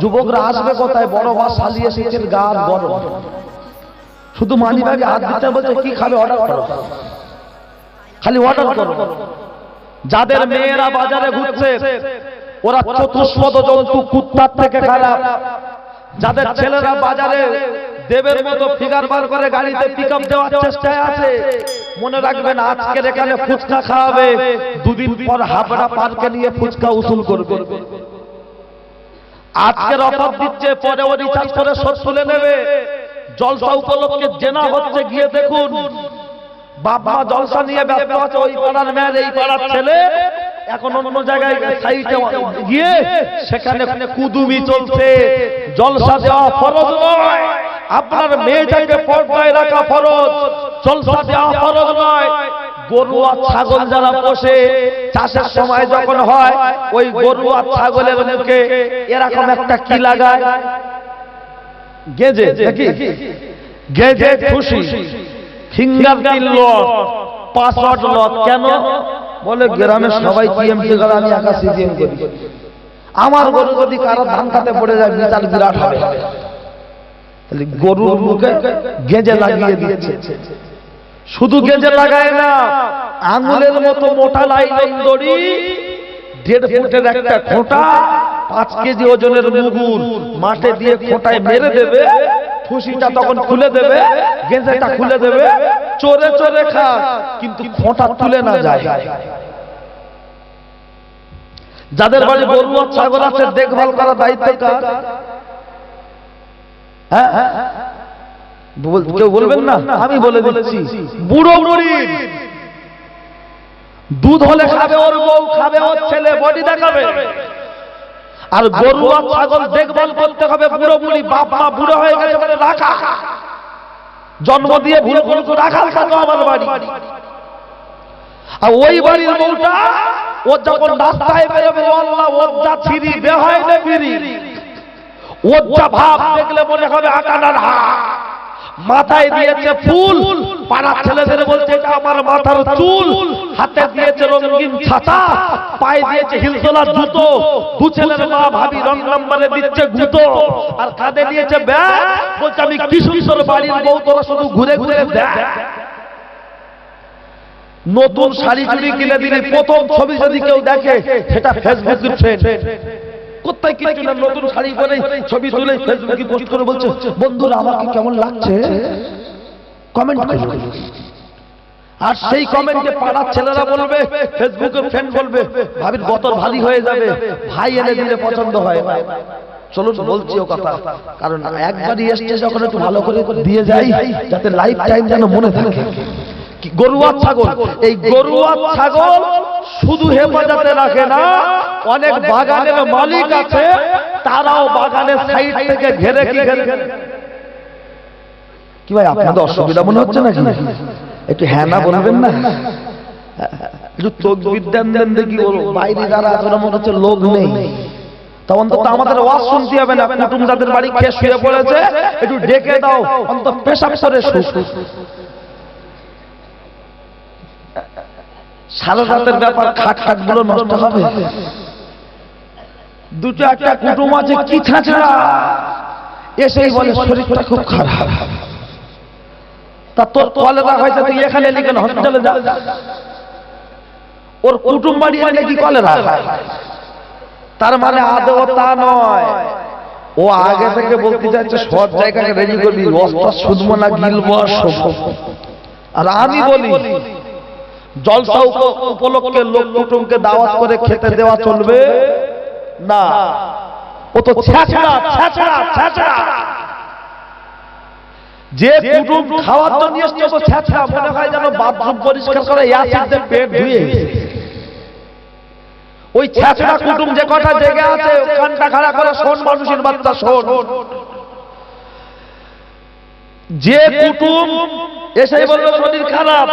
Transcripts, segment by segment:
যুবকরা আসবে কোথায়? বড় মাছ সালিয়ে শীতের গাছ গরম, শুধু মানি ব্যাগে হাত দিতে বলছে কি খাবে অর্ডার করো, খালি অর্ডার করো। যাদের মেয়েরা বাজারে ঘুরছে ওরা চতুষ্পদ জন্তু, কুত্তার থেকে খারাপ। যাদের ছেলেরা বাজারে দেবের মতো ফিগার বার করে গাড়িতে পিকআপ দেওয়ার চেষ্টায় আছে, মনে রাখবেন আজকের এখানে ফুচকা খাওয়াবে, দুদিন পর হাবড়া পার্কে নিয়ে ফুচকা উসুল করবে। আজকের অফার দিচ্ছে, পরে ও রিচার্জ করে শোধ তুলে নেবে। জলসা উপলক্ষে জেনা হচ্ছে, গিয়ে দেখুন বাবা জলসা নিয়ে ব্যস্ত আছে, ওই পাড়ার মেয়ের এই পাড়ার ছেলে এখন অন্য জায়গায় সাইটে গিয়ে সেখানে কুদুমি চলছে। জলসা দেওয়া ফরজ নয়, আপনার মেয়েটাকে পর্দায় রাখা ফরজ, জলসা দেওয়া ফরজ নয়। গরু আর ছাগল যারা পোষে, চাষের সময় যখন হয় ওই গরু আর ছাগলের মুখে এরকম একটা কি লাগায়, গেজে, নাকি গেজে খুশি, ফিঙ্গারপ্রিন্ট লক, পাসওয়ার্ড লক। কেন? বলে গ্রামের সবাই টিএমসি করে, আমি একা সিপিএম করি। আমার গরু যদি কারো ধান খাতে পড়ে যায় বিশাল বিরাট হবে। তাহলে গরুর মুখে গেজে লাগিয়ে দিয়েছে। শুধু গেজে লাগায় না, আঙুলের মতো মোটা লাইলন দড়ি, 1.5 ফুটের একটা খোঁটা, 5 কেজি ওজনের মুগুর মাঠে দিয়ে খোঁটায় মেরে দেবে। খুশিটা তখন খুলে দেবে, গেঁজেটা খুলে দেবে, চোরে চোরে খা, কিন্তু খোঁটা তুলে না যায়। যাদের বাড়ি গরু আর ছাগল আছে, দেখভাল করার দায়িত্ব কার? হ্যাঁ, কেউ বলবেন না? আমি বলে দিচ্ছি, বুড়ো বুড়ির দুধ হলে খাবে ওর বউ, খাবে ওর ছেলে, বডি দেখাবে। আর গরু আর ছাগল দেখভাল করতে হবে বুড়ো বুড়ি। বাপ মা বুড়ো হয়ে গেছে বলে রাখা, জন্ম দিয়ে ভুল করে রাখাল থাকো আমার বাড়ি। আর ওই বাড়ির বউটা ও যখন রাস্তায় বেরোবে, আল্লাহ ওর যা ছিরি বেহায় না ফিরি, ওর যা ভাব দেখলে মনে হবে আকানার হাত। মাথায় দিয়েছে ফুল, পাড়ার ছেলেদের বলছে এটা আমার মাথার চুল। হাতে দিয়েছে রঙিন ছাতা, পায়ে দিয়েছে হিলতোলা জুতো। দু ছেলের মা ভাবি রং নাম্বারে দিচ্ছে গুতো, আর কাঁধে দিয়েছে ব্যাগ, বলছে আমি কিশোর বাড়ির বউ, তোরা শুধু ঘুরে ঘুরে দেখ। নতুন শাড়ি চুড়ি কিনে দিলে প্রথম ছবি যদি কেউ দেখে, সেটা ফেসবুকের ট্রেন্ড। কোথায় কিছু না, নতুন শাড়ি পরে ছবি তুলে ফেসবুকে পোস্ট করে বলছে বন্ধুরা আমাকে কেমন লাগছে, কমেন্ট করবে। আর সেই কমেন্টে পাড়ার ছেলেরা বলবে, ফেসবুকের ফ্রেন্ড বলবে, ভাবির বতর ভারী হয়ে যাবে, ভাই এনে দিলে পছন্দ হয় না। চলুন বলছি ও কথা, কারণ একবারই এসছে যখন একটু ভালো করে দিয়ে যাই, যাতে লাইফ টাইম যেন মনে থাকে। গরু আর ছাগল, এই গরু আর ছাগল শুধু হেফাজতে রাখে না, অনেক বাগানের মালিক আছে, তারাও বাগানের সাইড থেকে ঘেরে কি ভাই আপনাদের অসুবিধা মনে হচ্ছে নাকি? একটু হ্যাঁ না বলবেন না, একটু তকবীর দেন দেখি। বাইরে যারা আছে মনে হচ্ছে লোক নেই, তখন তো আমাদের ওয়াজ শুনতে হবে না। কুটুম যাদের বাড়ি খেয়ে শুয়ে পড়েছে, একটু ডেকে দাও, অন্তত পেশাব করে সারা রাতের ব্যাপার, খাট খাট গুলো নষ্ট হবে। দুটো একটা কুটুম আছে কি ছাঁচড়া, এসেই বলে শরীরটা খুব খারাপ। তা তোর কলেরা হয়েছে, তুই এখানে লিখেন হসপিটালে যা। ওর কুটুম বাড়ি এনে কি কলেরা? তার মানে আদৌ তা নয়, ও আগে থেকে বলতে চাইছে সব জায়গাকে রেডি করবি, অস্ত্র শুধবো না, গিলবো আর শোবো। আর আমি বলি জলসা উপলক্ষে লোক কুটুমকে দাওয়াত করে খেতে দেওয়া চলবে না। ও তো ছ্যাঁচড়া ছ্যাঁচড়া ছ্যাঁচড়া। যে কুটুম খাওয়ার জন্য এসছে তো ছ্যাঁচড়া, মনে হয় যেন বাথরুম পরিষ্কার করে অ্যাসিড দিয়ে পেট ধুয়ে। ওই ছ্যাঁচড়া কুটুম যে কটা জেগে আছে, কানটা খাড়া করে শোন মানুষের বাচ্চা শোন। যে কুটুম এসে বলবে শরীর খারাপ,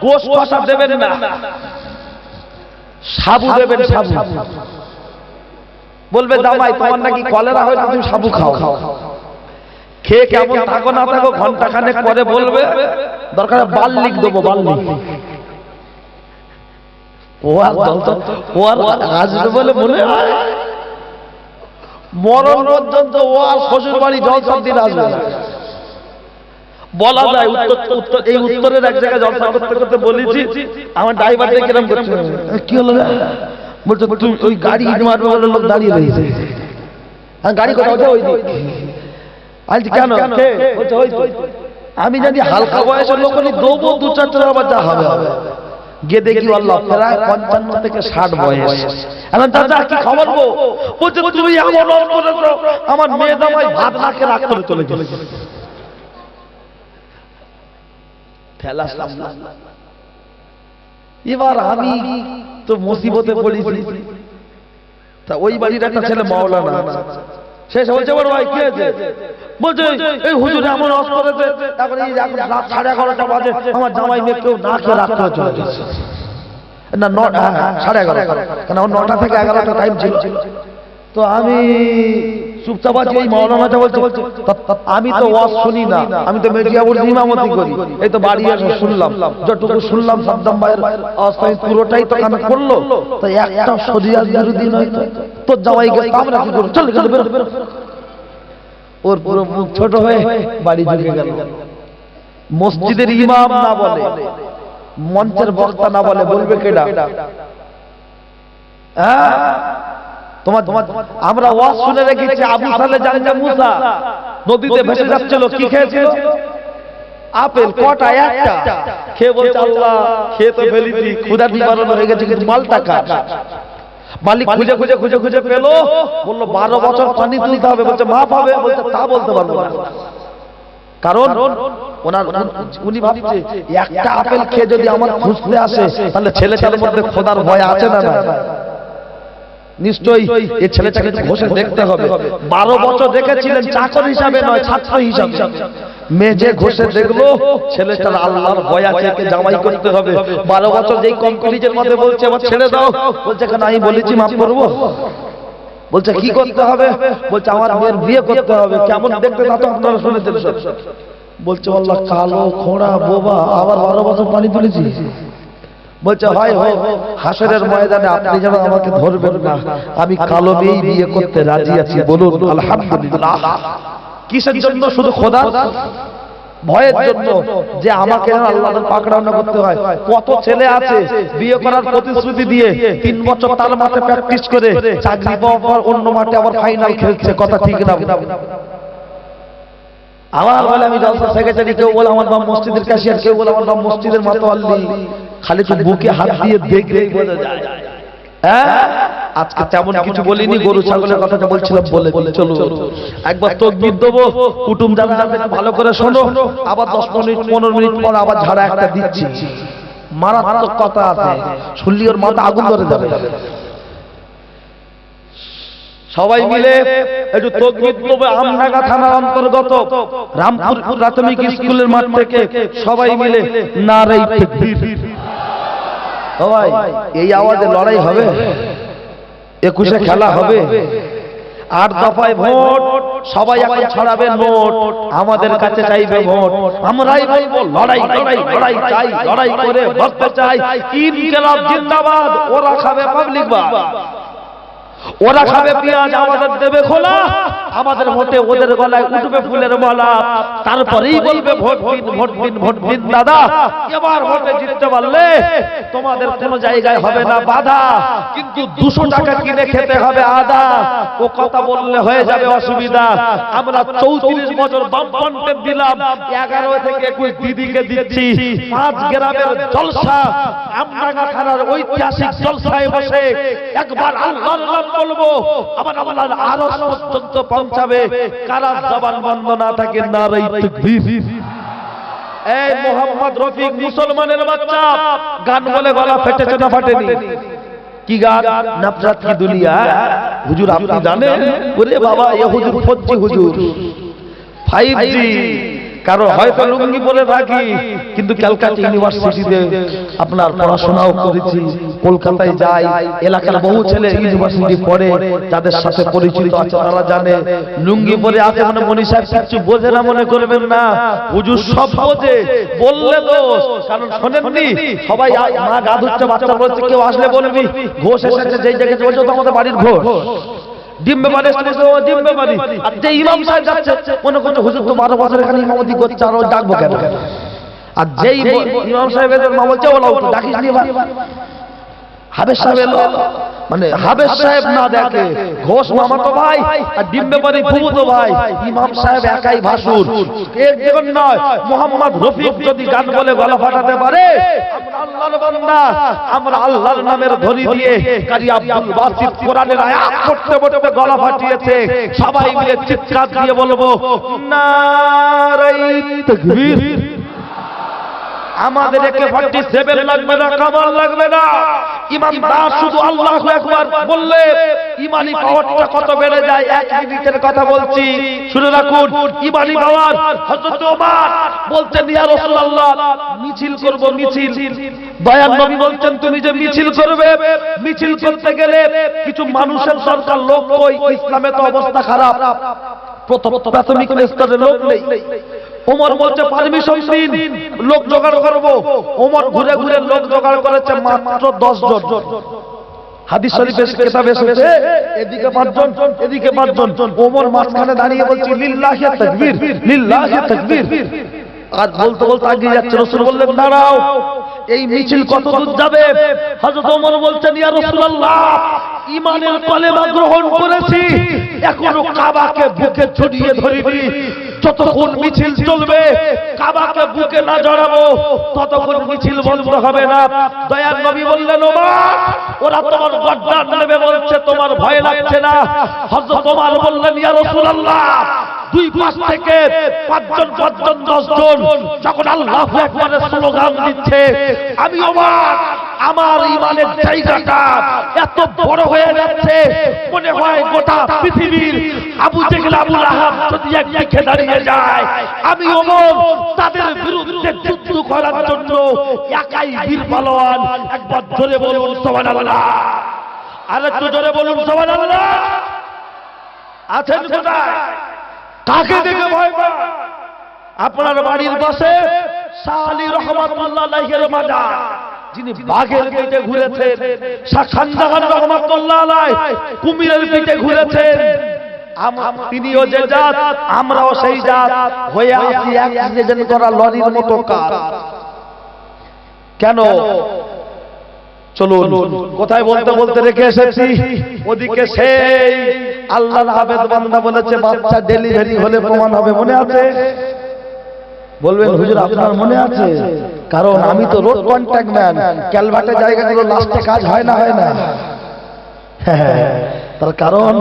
গোশ কষা দেবেন না, সাবু দেবেন। সাবু বলবে জামাই তোমার নাকি কলেরা হয়েছে, তুমি সাবু খাও। খেয়ে কেমন থাকো না থাকো, ঘন্টা খানেক পরে বলবে দরকার বাল্লিক দেবো, বাল্লিক। ও আর আসবে বলে মনে হয়, মরণ পর্যন্ত ও আর শ্বশুর বাড়ি জলসার দিন আসবে না। বলা যায় উত্তর এই উত্তরের এক জায়গায় জলসা করতে করতে বলেছি, আমার ড্রাইভারটা কিরম করছে, কি হলো রে? বলছে তুই ওই গাড়ি ইট মারবে বলে লোক দাঁড়িয়ে রয়েছে। গাড়ি কোথাও ওই দিক। আলছি কেন? বলছে ওই তো। আমি জানি হালকা বয়সের লোক দেবো 2-4টা আবার যা হবে হবে। গিয়ে দেখি আল্লাহ প্রায় 55 থেকে 60 বয়স। এখন চাচা কি খবর গো? বলছে তুমি এমন করেছো আমার মেয়ে জামাই ভাত না খেয়ে রাগ করে চলে গেছে। এবার আমি তো মুসিবতে পড়েছি। তা ওই বাড়ির একটা ছেলে মাওলানা, সে বলছে বড় ভাই কি হয়েছে? বলছে এই হুজুর এমন অস করেছে, তারপরে এই রাত 11:30 বাজে আমার জামাই মেয়ে কেউ না খেয়ে রাত করে চলে গেছে। না 11:30, কারণ 9টা থেকে 11টা টাইম ছিল। তো আমি চুপচাপ আছি, এই মাওলানাটা বলছে আমি তো ওয়াজ শুনি না, আমি তো মির্জাপুর ইমামতি করি, এই তো বাড়ি এসে শুনলাম, যতটুকু শুনলাম সাদ্দাম ভাইয়ের অবস্থায় পুরোটাই তো কানে করলো। তো একটা শরিয়াত বিরোধী নয় তো জামাইকে আমরা কি করব? চল গেল বেরো। ওর পুরো মুখ ছোট হয়ে বাড়ি ঢুকে গেল। মসজিদের ইমাম না বলে, মঞ্চের বক্তা না বলে, বলবে কেডা? হ্যাঁ তোমার আমরা ওয়াজ শুনে রেখেছি আবু সালে জানজা মুসা নদীতে ভেসে যাচ্ছিল, কি খেয়েছিল? আপেল। কটা? একটা। খেয়ে বলছে আল্লাহ খেয়ে তো ফেলেছি, ক্ষুধা নিবারণ হয়ে গেছে, কিন্তু মালটা কার? মালিক খুঁজে খুঁজে খুঁজে খুঁজে পেল, বললো 12 বছর পানি তুলতে হবে। বলছে মা পাবে? বলছে তা বলতে পারবো না, কারণ উনি ভাবছে একটা আপেল খেয়ে যদি আমার খুঁজতে আসে তাহলে ছেলেটার মধ্যে খোদার ভয় আছে না? নিশ্চয়ই এই ছেলেটাকে ঘষে দেখতে হবে। 12 বছর দেখেছিলেন চাকর হিসাবে নয়, ছাত্র হিসাবে। মেয়ে যে ঘষে দেখলো ছেলেটার আল্লাহর ভয় আছে, একে জামাই করতে হবে। 12 বছর যেই কমপ্লিটের মধ্যে বলছে আবার ছেড়ে দাও, বলছে কেন আমি বলেছি মাফ করবো? বলছে কি করতে হবে? বলছে আমার মেয়ের বিয়ে করতে হবে। কেমন দেখতে তা তো আপনারা শুনেছেন সব। বলছে আল্লাহ কালো খোঁড়া বোবা, আবার 12 বছর পানি তুলেছি। বলছে হয় হোক, হাসরের ময়দানে আপনি যেন আমাকে ধরবেন না, আমি কালো মেয়েই বিয়ে করতে রাজি আছি। বলুন আলহামদুলিল্লাহ। কিসের জন্য? শুধু খোদা ভয়ের জন্য, যে আমাকে আল্লাহর পাকড়ানো করতে হয়। কত ছেলে আছে বিয়ে করার প্রতিশ্রুতি দিয়ে 3 বছর তার মাঠে প্র্যাকটিস করে চাকরি পাওয়ার পর অন্য মাঠে আবার ফাইনাল খেলছে। কথা ঠিক না? আমার বলে আমি জলসা সেক্রেটারি, কেউ বলে আমার বাপ মসজিদের ক্যাশিয়ার, কেউ বলে আমার বাপ মসজিদের মাতোয়াল্লি। খালি তো বুকে হাত দিয়ে দেখলেই বোঝা যায়। হ্যাঁ আজকে তেমন কিছু বলিনি, গরু ছাগলের কথাটা বলছিলাম বলে চলো একবার তাকবীর দেবো। কুটুম যারা ভালো করে শোনো, আবার 10 মিনিট 15 মিনিট পর আবার ঝাড়া একটা দিচ্ছি। মারাত্মক কথা আছে, শুনলি ওর মাথা আগুন ধরে যাবে। সবাই মিলে একটু তাকবীর দেবো। আমডাঙ্গা থানার অন্তর্গত রামপুর প্রাথমিক স্কুলের মাঠ থেকে সবাই মিলে নারে তাকবীর। সবাই এই আওয়াজে লড়াই হবে, 21-এ খেলা হবে, 8 দফায় ভোট। সবাই এখন ছড়াবে নোট, আমাদের কাছে চাইবে ভোট। আমরাই বলবো লড়াই লড়াই লড়াই চাই, লড়াই করে বসতে চাই। ইনকিলাব জিন্দাবাদ। ওরা খাবে পাবলিক বাদ, ওরা খাবে পেঁয়াজ, আমাদের দেবে খোলা। আমাদের ভোটে ওদের গলায় উঠবে ফুলের মালা। তারপরেই বলবে ভোট দিন ভোট দিন ভোট দিন দাদা। এবার ভোটে জিততে পারলে তোমাদের কোনো জায়গায় হবে না বাধা, কিন্তু 200 টাকা কিনে খেতে হবে আদা। ও কথা বললে হয়ে যাবে অসুবিধা। আমরা 34 বছর বামফ্রন্টে দিলাম, 11 থেকে 21 দিদিকে দিচ্ছি। 5 গ্রামের জলসা, আমডাঙ্গা থানার ঐতিহাসিক জলসায় বসে একবার আল্লাহর নাম বলবো, আবার আল্লাহর আরশ পর্যন্ত পৌঁছাবে। কারা জবান বন্ধ না থাকে নারে তাকবীর। এই মোহাম্মদ রফিক মুসলমানের বাচ্চা গান বলে গলা ফেটেছে না ফাটেনি? কি গান? নফরত কি দুনিয়া। হুজুর আপনি জানেন? ওরে বাবা এ হুজুর 4G হুজুর, 5G। কারো হয়তো লুঙ্গি পরে থাকি, কিন্তু ক্যালকাটা ইউনিভার্সিটিতে আপনার পড়াশোনাও করেছি, কলকাতায় যাই, এলাকার বহু ছেলে ইউনিভার্সিটি পড়ে, যাদের সাথে পরিচিত আছে তারা জানে। লুঙ্গি পরে আছে মানে মনি সাহেব কিছু বোঝে না মনে করবেন না, হুজুর সব বোঝে। বললে দোষ, কারণ শোনেননি সবাই মা গা ধুচ্ছে, বাচ্চা বলছে, কেউ আসলে বলবি ঘোষ এসেছে, যেই জায়গায় বলছো তো আমাদের বাড়ির ঘোষ। ডিম্বে বাড়ি ডিম্বে বাড়ি। আর যে ইমাম সাহেব যাচ্ছে মনে করছে হুজুর তো 12 বছর এখানে ইমামতি করছে, আর ডাকবো কেন? আর যেই ইমাম সাহেবের মা বলছে ওলাও তো ডাকিস নি ভাই। হাবেশ সাহেব এলো, মানে হাবেশ সাহেব না দেখে ঘোষ মামা তো ভাই আর ডিম্বে বাড়ি ফুবু তো ভাই, ইমাম সাহেব একাই ভাসুর, একজন নয়। মোহাম্মদ রফিক যদি গান বলে গলা ফাটাতে পারে, আমরা আল্লাহর বান্দা, আমরা আল্লাহর নামের ধ্বনি দিয়ে কারি আব্দুল বাসিত কোরআনের আয়াত পড়তে পড়তে গলা ফাটিয়েছে, সবাই মিলে চিৎকার দিয়ে বলবো নারে তাকবীর। আমাদের একে 47 লাগবে না, কামাল লাগবে না। ইমানদার শুধু আল্লাহু আকবার বললে ইমানি পাওয়ারটা কত বেড়ে যায়। 1 মিনিটের কথা বলছি, শুনে রাখুন। ইমানি পাওয়ার হযরত ওমর বলছেন ইয়া রাসূলুল্লাহ মিছিল করব, মিছিল। দয়ার নবী বলছেন তুমি যে মিছিল করবে, মিছিল করতে গেলে কিছু মানুষের দরকার, লোক কই? ইসলামে তো অবস্থা খারাপ, প্রাথমিক স্তরের লোক নেই। ওমর বলছে পারমিশন দিন, লোক জোগাড় করব। ওমর ঘুরে ঘুরে লোক জোগাড় করেছে মাত্র 10 জন। হাদিস শরীফের কিতাবে এসেছে এদিকে 5 জন, এদিকে 5 জন। ওমর মাঝখানে দাঁড়িয়ে বলছে লিল্লাহি তাকবীর, লিল্লাহি তাকবীর। আর বলতে বলতে এগিয়ে যাচ্ছে। রাসূল বললেন দাঁড়াও, এই মিছিল কত দূর যাবে? হযরত ওমর বলছেন ইয়া রাসূলুল্লাহ ঈমানের কলেমা গ্রহণ করেছি, এখনো কাবাকে বুকে জড়িয়ে ধরিনি। যতক্ষণ মিছিল চলবে কাবাকে বুকে না জড়াবো ততক্ষণ মিছিল বন্ধ হবে না। দয়ার নবী বললেন ওমর ওরা তোমার গর্দান নেবে বলছে, তোমার ভয় লাগছে না? হযরত ওমর বললেন ইয়া রাসূলুল্লাহ দুই পাশ থেকে 5 জন 10 জন যখন আল্লাহু আকবারের স্লোগান দিচ্ছে, আমি ওমর আমার ঈমানের জায়গাটা এত বড় হয়ে যাচ্ছে, মনে হয় গোটা পৃথিবীর আবু জেহেল আবু লাহাব যদি একদিকে দাঁড়িয়ে যায়, আমি ওমর তাদের বিরুদ্ধে যুদ্ধ করার জন্য একাই বীর পালোয়ান। একবার জোরে বলুন সুবহানাল্লাহ, আরেকটু জোরে বলুন সুবহানাল্লাহ। আছেন কোথায়? কাকে দেখে ভয় পায়? আপনার বাড়ির পাশে শাহ আলী রহমাতুল্লাহ আলাইহির মাজার, যিনি বাঘের পিঠে ঘুরেছেন, শাহ খানজাহান রহমাতুল্লাহ আলাইহি কুমিরের পিঠে ঘুরেছেন। তিনিও যে জাত, আমরাও সেই জাত হয়ে আছি অ্যাক্সিডেন্ট করা লরির মতো কার। কেন? চলুন কোথায় বলতে বলতে রেখে এসেছি, ওদিকে সেই আল্লাহর আবেদ বান্দা বলেছে বাচ্চা ডেলিভারি হলে প্রমাণ হবে, মনে আছে? বলবেন হুজুর আপনার মনে আছে? কারণ আমি তো রোড কন্ট্রাক্ট ম্যান, ক্যালভার্টের জায়গাগুলো লাস্টে কাজ হয় না, হয় না? তার কারণ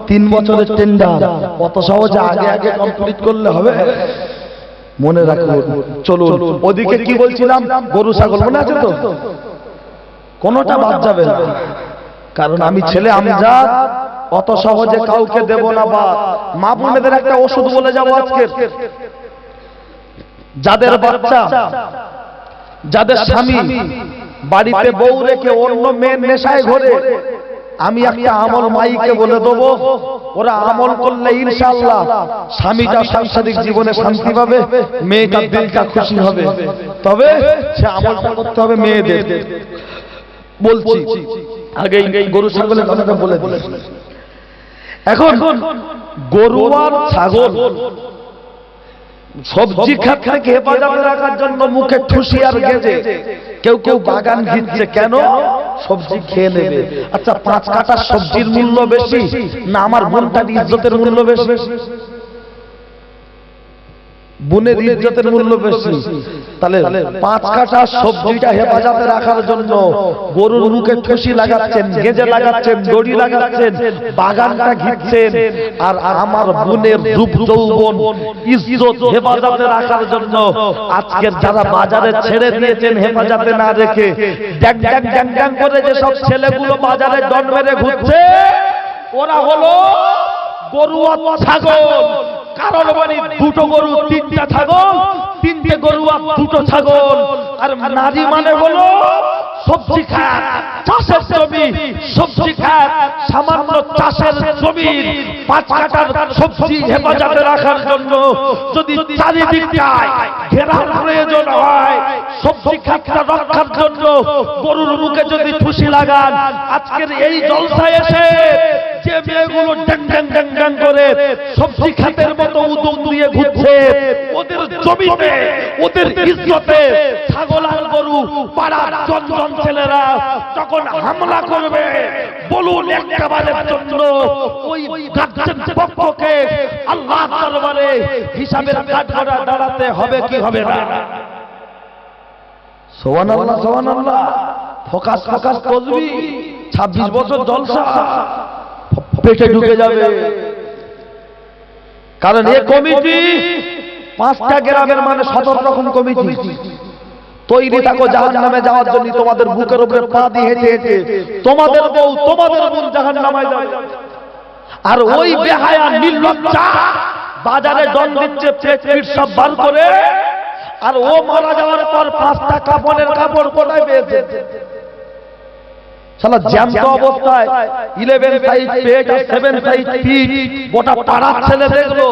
3 বছরের টেন্ডার, কত সহজে আগে আগে কমপ্লিট করলে হবে। মনে রাখুন। চলুন ওদিকে কি বলছিলাম, গরু ছাগল মনে আছে তো? কোনটা বাদ যাবে না, কারণ আমি ছেলে আমজাদ, অত সহজে কাউকে দেব না। বা মা বোনেদের একটা ওষুধ বলে যাব আজকে। যাদের বাচ্চা, যাদের স্বামী বাড়িতে বউ রেখে অন্য মেয়ের নেশায় ঘোরে, আমি একটা আমল মাইকে বলে দেবো, ওরা আমল করলে ইনশাআল্লাহ স্বামীটা সাংসারিক জীবনে শান্তি পাবে, মেয়েটার দিলটা খুশি হবে। তবে সে আমলটা করতে হবে মেয়েদের। বলছি আগে গরু ছাগলের কথাটা বলে দিই। এখন গরু আর ছাগল সবজি খাত থেকে হেফাজতে রাখার জন্য মুখে ঠুসি আর গেজে কেউ কেউ বাগান ঘিরছে। কেন? সবজি খেয়ে নেবে। আচ্ছা 5 কাঠা সবজির মূল্য বেশি না আমার বোনটার ইজ্জতের মূল্য বেশি? বোনের ইজ্জতের মূল্য বেশি। তাহলে 5 কাঠা সবজিটা হেফাজতে রাখার জন্য গরুর মুখে ঠুসি লাগাচ্ছেন, গেজে লাগাচ্ছেন, দড়ি লাগাচ্ছেন, বাগানটা ঘিরছেন। আর আমার বোনের রূপ যৌবন ইজ্জত হেফাজতে রাখার জন্য আজকের যারা বাজারে ছেড়ে দিয়েছেন হেফাজতে না রেখে, ড্যাং ড্যাং ড্যাং ড্যাং করে যে সব ছেলেগুলো বাজারে ডন মেরে ঘুরছে, ওরা হলো গরু আর ছাগল। কারণ মানে 2টো গরু 3টা ছাগল, 3টে গরু আর 2টো ছাগল। আর নারী মানে হলো সবজি খাত, চাষের জমি, সবজি খাত, সামান্য চাষের জমির 5 কাঠার সবজি হেফাজতে রাখার জন্য যদি চারিদিকটায় ঘেরার প্রয়োজন হয়, সবজি খাতটা রক্ষার জন্য গরুর মুখে যদি ঠুসি লাগান, আজকের এই জলসায় এসে যে মেয়েগুলো ড্যাং ড্যাং ড্যাং ড্যাং করে সবজি খাতের মতো উদ্যম দিয়ে ঘুরছে, ওদের জমিতে, ওদের ইজ্জতে ছাগল আর গরু পাড়ার জনজন ছেলেরা যখন হামলা করবে, বলুন একবারের জন্য ওই গাছের পক্ষকে আল্লাহ দরবারে হিসাবের কাঠগড়া দাঁড়াতে হবে কি হবে না? সুবহানাল্লাহ, সুবহানাল্লাহ। ফোকাস ফোকাস করবি, 26 বছর জলসা পেটে ঢুকে যাবে। কারণ এই কমিটি 5টা গ্রামের মানে 17 রকম কমিটি তৈরি থাকো জাহান্নামে যাওয়ার জন্য। তোমাদের বুকের উপরে পা দিয়ে হেঁটে হেঁটে তোমাদের বউ, তোমাদের বোন জাহান্নামে যাবে। আর ওই বেহায়া নির্লজ্জা বাজারে দন দিচ্ছে পেট সব বার করে, আর ও মারা যাওয়ার পর 5টা কাপড়ের কাপড় কোথায় পেয়েছে? শালা জ্যান্ত অবস্থায় 11 সাইজ পেট আর 7 সাইজ পিঠ গোটা পাড়ার ছেলে দেখলো,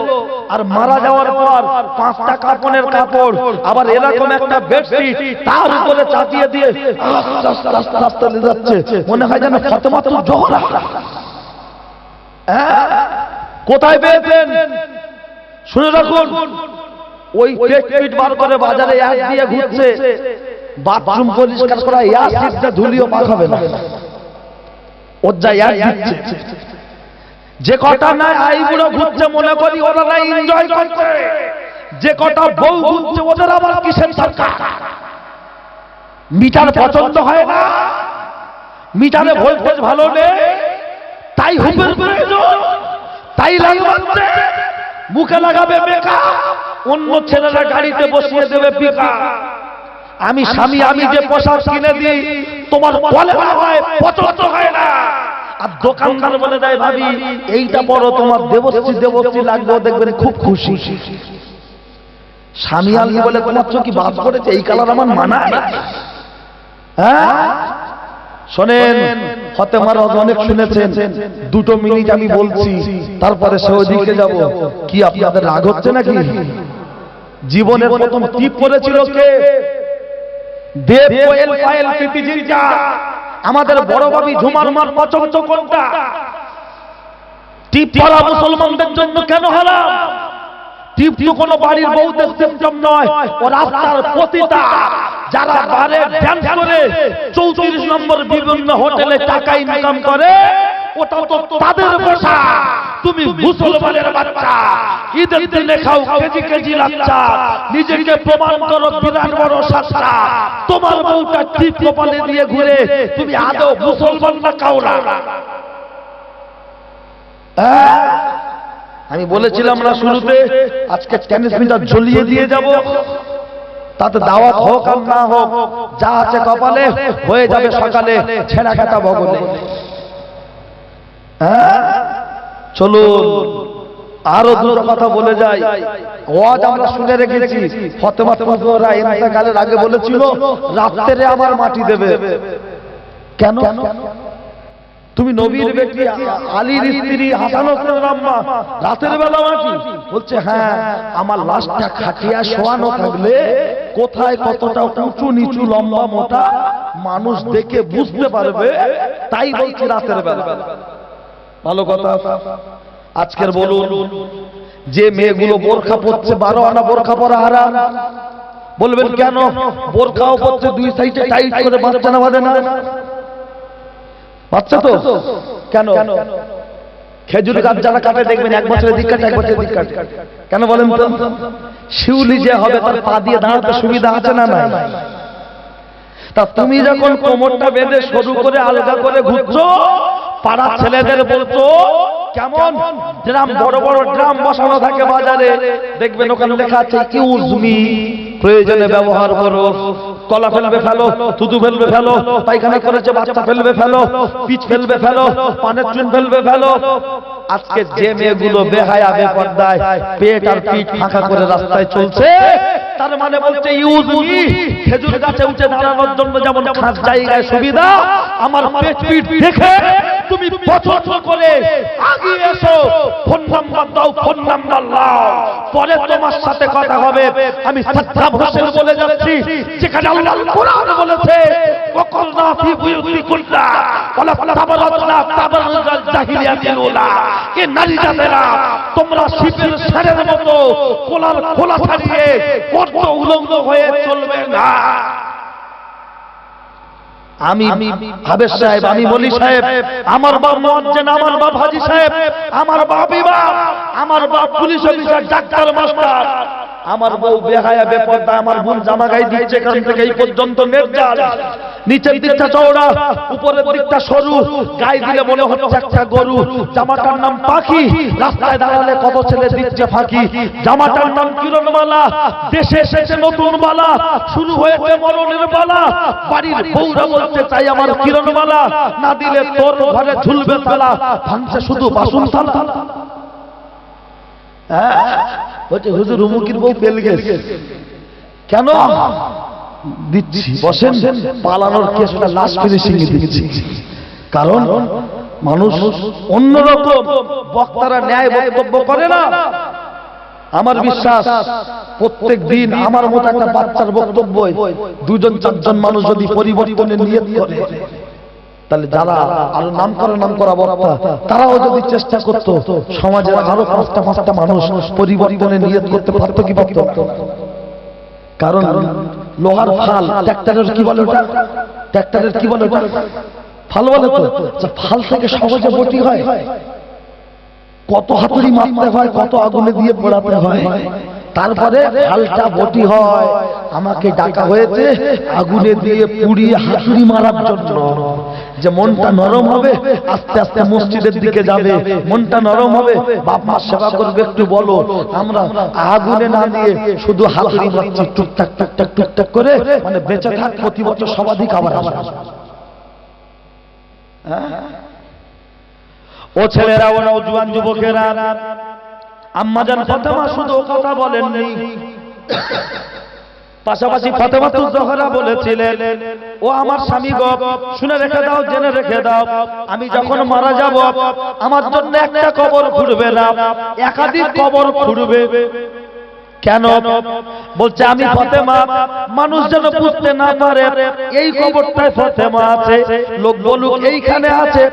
আর মারা যাওয়ার পর 5টা কাপড়ের কাপড়, আবার এরকম একটা বেডশিট তার উপরে চাপিয়ে দিয়ে আস্তে আস্তে আস্তে নিয়ে যাচ্ছে, মনে হয় যেন ফাতেমাতুল জোহরা। কোথায় পেয়েছেন? শুনে রাখুন, ওই পেট পিঠ বার করে বাজারে এক দিয়ে ঘুরছে, বাথরুম পরিষ্কার করা ইয়াসিডটা ধুলিও মাখাবে না, ওর যা ইয়াস দিচ্ছে। যে কটা নাই আইবুড়ো ঘুরছে মনে করি ওরা না এনজয় করছে, যে কটা বউ ঘুরছে ওদের আবার কিসের সরকার? মিটার পছন্দ হয় না, মিটারে ভোল্টেজ ভালো নেই, তাই হুপের প্রয়োজন, তাই লাগবে মুখে লাগাবে মেকআপ, অন্য ছেলেরা গাড়িতে বসিয়ে দেবে পিকা। আমি স্বামী, আমি যে পোশাক কিনে দিই তোমার বলে না হয় পছন্দ হয় না, আর দোকানদার বলে দেয় ভাবি এইটা বড় তোমার দেবশ্রী দেবশ্রী লাগবে, দেখবেন খুব খুশি। স্বামী আলগি বলে তোমার চোখে বাদ পড়েছে, এই কালার আমার মানায়। হ্যাঁ শোনেন, ফাতেমার অনেক শুনেছেন, 2 মিনিট আমি বলছি, তারপরে সে ওদিকে যাব। কি আপনাদের রাগ হচ্ছে নাকি? জীবনের প্রথম টিপ করেছিল কে? দেব কোয়েল পায়েল পিপিজির যা আমাদের বড় ভাবি ঝুমার মার পছন্দ কোনটা? টিপ পরা মুসলমানদের জন্য কেন হারাম? টিপ তো কোনো বাড়ির বউদের সিস্টেম নয়, ও রাস্তার পতিতা যারা বারে ড্যান্স করে 34 নম্বর বিভিন্ন হোটেলে টাকা ইনকাম করে, ওটা তো তাদের বসা। তুমি মুসলমানের বাচ্চা, ঈদের দিনে খাও কেজি কেজি লাচ্চা, নিজেকে প্রমাণ করো বিরাট বড় সাচ্চা। তোমার বউটা টিপ কপালে দিয়ে ঘুরে, তুমি আদৌ মুসলমান না কাওরা? আমি বলেছিলাম না শুরুতে, আজকে ট্রান্সমিটার জ্বলিয়ে দিয়ে যাব, তাতে দাওয়াত হোক আর না হোক, যা আছে কপালে হয়ে যাবে সকালে ছেঁড়া কাটা বগলে। চলুন আরো দুটো কথা বলে যাই। ওয়াজ আমরা শুনে রেখেছি, ফাতেমা তুজোহরা ইন্তেকালের আগে বলেছিল রাত্রে আমার মাটি দেবে। কেন? তুমি নবীর বেটি আলীর স্ত্রী হাসান হোসেনের আম্মা, রাতের বেলা মাটি? বলছে হ্যাঁ, আমার লাশটা খাটিয়া শোয়ানো থাকলে কোথায় কতটা উঁচু নিচু লম্বা মোটা মানুষ দেখে বুঝতে পারবে, তাই বলছি রাতের বেলা। ভালো কথা। আজকের বলুন, যে মেয়েগুলো বোরখা পরছে, 12 আনা বোরখা পরা হারাম। বলবেন কেন? বোরখাও পরছে 2 সাইডে টাইট করে, বাচ্চা না বাঁধে না? বাচ্চা তো কেন? খেজুর গাছ যারা কাটে দেখবেন 1 বছরের দিক কাটে, 1 বছরের দিক কাটে। কেন বলেন তো? শিউলি যে হবে তার পা দিয়ে দাঁড়াতে সুবিধা আছে না নাই? তা তুমি যখন কোমরটা বেঁধে সরু করে আলগা করে ঘুরছো, পাড়ার ছেলেদের বলতো কেমন ড্রাম, বড় বড় ড্রাম বসানো থাকে বাজারে, দেখবেন ওখানে লেখা আছে ইউজ মি, প্রয়োজনে ব্যবহার করো। কলা ফেলবে ফেলো, থুতু ফেলবে ফেলো, পায়খানা করেছে বাচ্চা ফেলবে ফেলো, পিচ ফেলবে ফেলো, পানের চুন ফেলবে ফেলো। আজকে যে মেয়েগুলো বেহায়া বেপরদায় পেট আর পিঠ ফাঁকা করে রাস্তায় চলছে, তার মানে বলছে ইউজ মি, খেজুর গাছে উঠে দাঁড়ানোর জন্য যেমন খাস জায়গায় সুবিধা, আমার পেট পিঠ দেখে তুমি বছর করে আগে এসো, ফোন নাম্বার দাও, ফোন নাম্বার দাও, পরে তোমার সাথে কথা হবে। আমি সাদ্দাম হোসেন বলে যাচ্ছি, যেখানে আল্লাহ কোরআন বলেছে ওয়াকালনা ফি বুয়ুতিকুল্লা ওয়ালা তাবারাতনা তাবারুজাল জাহিলিয়াতিল উলা, এ নারী জাতেরা তোমরা শিপের শেরের মতো কোলার খোলা ছাড়িয়ে অর্ধ উলঙ্গ হয়ে চলবে না। আমি হাবেজ সাহেব, আমি মলি সাহেব, আমার বাপ মুয়াজ্জিন, আমার বাপ হাজী সাহেব, আমার বাপ ইমাম, আমার বাপ পুলিশ অফিসার, ডাক্তার, মাস্টার, আমার বউ বেহায়া বেপরদা, আমার বোন জামা গায়ে দিচ্ছে এখান থেকে এই পর্যন্ত নেটজাল, নিচের দিকটা চওড়া, উপরের দিকটা সরু, গায়ে দিলে মনে হচ্ছে একটা গরু, জামাটার নাম পাখি, রাস্তায় দাঁড়ালে কত ছেলে দিচ্ছে ফাঁকি, জামাটার নাম কিরণমালা, দেশে এসেছে নতুন বালা, শুরু হয়েছে মরণের বালা, বাড়ির বউরা বলতে চাই আমার কিরণমালা, না দিলে তোর ঘরে ঝুলবে তালা, ভাঙছে শুধু বাসন থালা। বলছে হুজুর উমুকির বউ পেল গেছে কেন? দিচ্ছি বসেন, পালানোর কেসটা লাস্ট ফিনিশিং এ দিচ্ছি। কারণ মানুষ অন্যরকম, বক্তারা ন্যায় বক্তব্য করে না। আমার বিশ্বাস প্রত্যেক দিন আমার মতো একটা বাচ্চার বক্তব্য দুজন চারজন মানুষ যদি পরিবর্তনের নিয়ত করে, তাহলে যারা আরো নাম করা বক্তা তারাও যদি চেষ্টা করতো, সমাজের আরো পাঁচটা মানুষ পরিবর্তনের নিয়ত করতে পারতো কি পারতো? কারণ লোহার ফাল, ট্রাক্টরের কি বলে ওটা, ট্রাক্টরের কি বলে ওটা, ফাল বলে তো। ফাল থেকে সহজে বটি হয়, কত হাতুড়ি মারতে হয়, কত আগুনে দিয়ে পোড়াতে হয়, তারপরে ফালটা বটি হয়। আমাকে ডাকা হয়েছে আগুনে দিয়ে পুড়িয়ে হাতুড়ি মারার জন্য, যে মনটা নরম হবে, আস্তে আস্তে মসজিদের দিকে যাবে, মনটা নরম হবে, বাপ মা সেবা করবে, একটু বলো। আমরা আগুনে না দিয়ে শুধু হাতুড়ি মারছি, টুকটাক টুকটাক টুকটাক করে, মানে বেঁচে থাক, প্রতি বছর সবাধিক আবার আসবে। ও ছেলেরা, ও নওজোয়ান যুবকেরা, আম্মাজান ফাতেমা শুধু কথা বলেননি, পাশাপাশি ফাতেমাতুজ জোহরা বলেছিলেন, ও আমার স্বামী গো, শুনে রেখে দাও, জেনে রেখে দাও, আমি যখন মারা যাব আমার জন্য একটা কবর খুঁড়বে না, একাধিক কবর খুঁড়বে। কেন? বলছে আমি ফাতেমা, মানুষ যেন বুঝতে না পারে এই কবরটায় ফাতেমা আছে, লোক বলুক এইখানে আছে,